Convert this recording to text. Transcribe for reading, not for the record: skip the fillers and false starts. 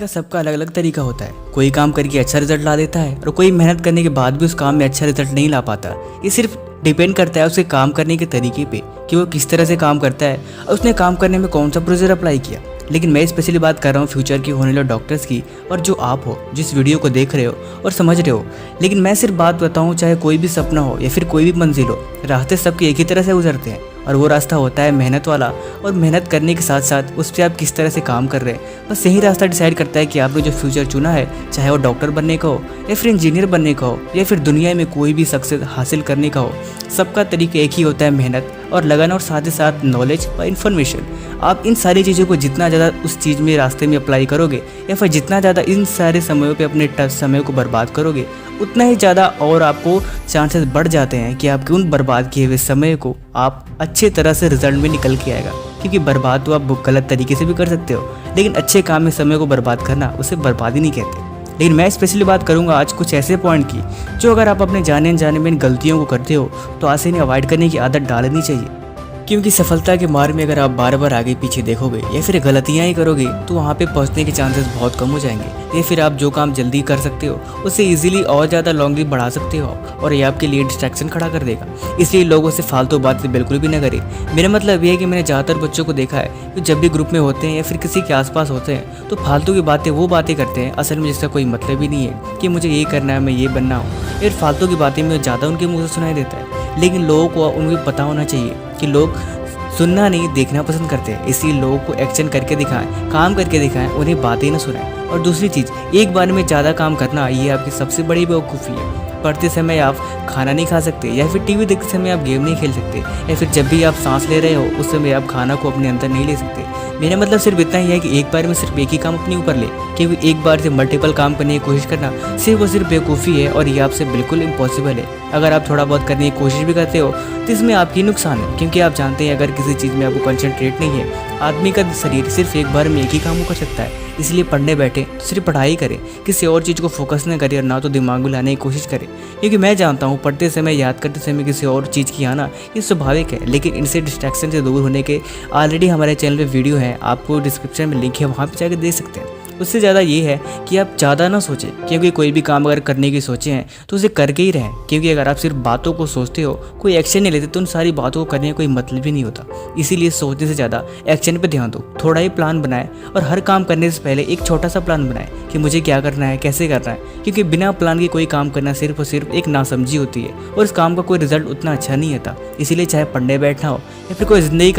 सबका अलग अलग तरीका होता है। कोई काम करके अच्छा रिजल्ट ला देता है और कोई मेहनत करने के बाद भी उस काम में अच्छा रिजल्ट नहीं ला पाता। ये सिर्फ डिपेंड करता है उसके काम करने के तरीके पे कि वो किस तरह से काम करता है और उसने काम करने में कौन सा प्रोसीजर अप्लाई किया। लेकिन मैं स्पेशली बात कर रहा हूँ फ्यूचर की होने वाले डॉक्टर्स की, और जो आप हो जिस वीडियो को देख रहे हो और समझ रहे हो। लेकिन मैं सिर्फ बात बताऊँ, चाहे कोई भी सपना हो या फिर कोई भी मंजिल हो, रास्ते सबके एक ही तरह से गुजरते हैं और वो रास्ता होता है मेहनत वाला। और मेहनत करने के साथ साथ उस पर आप किस तरह से काम कर रहे हैं, बस यही रास्ता डिसाइड करता है कि आपने जो फ्यूचर चुना है, चाहे वो डॉक्टर बनने का हो या फिर इंजीनियर बनने का हो या फिर दुनिया में कोई भी सक्सेस हासिल करने का हो, सबका तरीका एक ही होता है, मेहनत और लगन, और साथ ही साथ नॉलेज और इन्फॉर्मेशन। आप इन सारी चीज़ों को जितना ज़्यादा उस चीज़ में रास्ते में अप्लाई करोगे या फिर जितना ज़्यादा इन सारे समयों पे अपने समय को बर्बाद करोगे, उतना ही ज़्यादा और आपको चांसेस बढ़ जाते हैं कि आपके उन बर्बाद किए हुए समय को आप अच्छे तरह से रिजल्ट में निकल के आएगा। क्योंकि बर्बाद तो आप गलत तरीके से भी कर सकते हो, लेकिन अच्छे काम में समय को बर्बाद करना उसे बर्बादी नहीं कहते। लेकिन मैं स्पेशली बात करूंगा आज कुछ ऐसे पॉइंट की जो अगर आप अपने जाने अनजाने में इन गलतियों को करते हो तो आज से इन्हें अवॉइड करने की आदत डालनी चाहिए। क्योंकि सफलता के मार्ग में अगर आप बार बार आगे पीछे देखोगे या फिर गलतियां ही करोगे तो वहाँ पे पहुँचने के चांसेस बहुत कम हो जाएंगे। या फिर आप जो काम जल्दी कर सकते हो उसे इजीली और ज़्यादा लॉन्गली बढ़ा सकते हो और ये आपके लिए डिस्ट्रैक्शन खड़ा कर देगा। इसलिए लोगों से फालतू बातें बिल्कुल भी न करें। मेरा मतलब ये है कि मैंने ज़्यादातर बच्चों को देखा है कि जब भी ग्रुप में होते हैं या फिर किसी के आसपास होते हैं तो फालतू की बातें वो बातें करते हैं असल में जिसका कोई मतलब ही नहीं है कि मुझे ये करना है, मैं ये बनना हूँ। फिर फालतू की बातें में ज़्यादा उनके मुँह से सुनाई देता है। लेकिन लोगों को उनको पता होना चाहिए कि लोग सुनना नहीं देखना पसंद करते हैं। इसलिए लोगों को एक्शन करके दिखाएं, काम करके दिखाएं, उन्हें बातें न सुनाएं। और दूसरी चीज़, एक बार में ज़्यादा काम करना ये आपकी सबसे बड़ी बेवकूफ़ी है। पढ़ते समय आप खाना नहीं खा सकते या फिर टीवी देखते समय आप गेम नहीं खेल सकते या फिर जब भी आप सांस ले रहे हो उस समय आप खाना को अपने अंदर नहीं ले सकते। मेरा मतलब सिर्फ इतना ही है कि एक बार में सिर्फ एक ही काम अपने ऊपर ले, क्योंकि एक बार से मल्टीपल काम करने की कोशिश करना सिर्फ और सिर्फ बेवकूफ़ी है और ये आपसे बिल्कुल इम्पॉसिबल है। अगर आप थोड़ा बहुत करने की कोशिश भी करते हो तो इसमें आपकी नुकसान है, क्योंकि आप जानते हैं अगर किसी चीज़ में आपको कंसंट्रेट नहीं है, आदमी का शरीर सिर्फ एक बार में एक ही काम कर सकता है। इसलिए पढ़ने बैठे तो सिर्फ पढ़ाई करें, किसी और चीज़ को फोकस न करें और ना तो दिमाग में लाने की कोशिश करें। क्योंकि मैं जानता हूँ पढ़ते समय याद करते समय किसी और चीज़ की आना ये स्वाभाविक है, लेकिन इनसे डिस्ट्रैक्शन से दूर होने के ऑलरेडी हमारे चैनल पे वीडियो है, आपको डिस्क्रिप्शन में लिंक है, वहाँ पे जाकर देख सकते हैं। उससे ज़्यादा ये है कि आप ज़्यादा ना सोचें, क्योंकि कोई भी काम अगर करने की सोचे हैं तो उसे करके ही रहें। क्योंकि अगर आप सिर्फ बातों को सोचते हो, कोई एक्शन नहीं लेते, तो उन सारी बातों को करने का कोई मतलब ही नहीं होता। इसीलिए सोचने से ज़्यादा एक्शन पे ध्यान दो। थोड़ा ही प्लान बनाएं और हर काम करने से पहले एक छोटा सा प्लान बनाएं कि मुझे क्या करना है, कैसे करना है। क्योंकि बिना प्लान के कोई काम करना सिर्फ और सिर्फ एक नासमझी होती है और इस काम का कोई रिजल्ट उतना अच्छा नहीं आता। इसीलिए चाहे पढ़ने बैठना हो या फिर कोई ज़िंदगी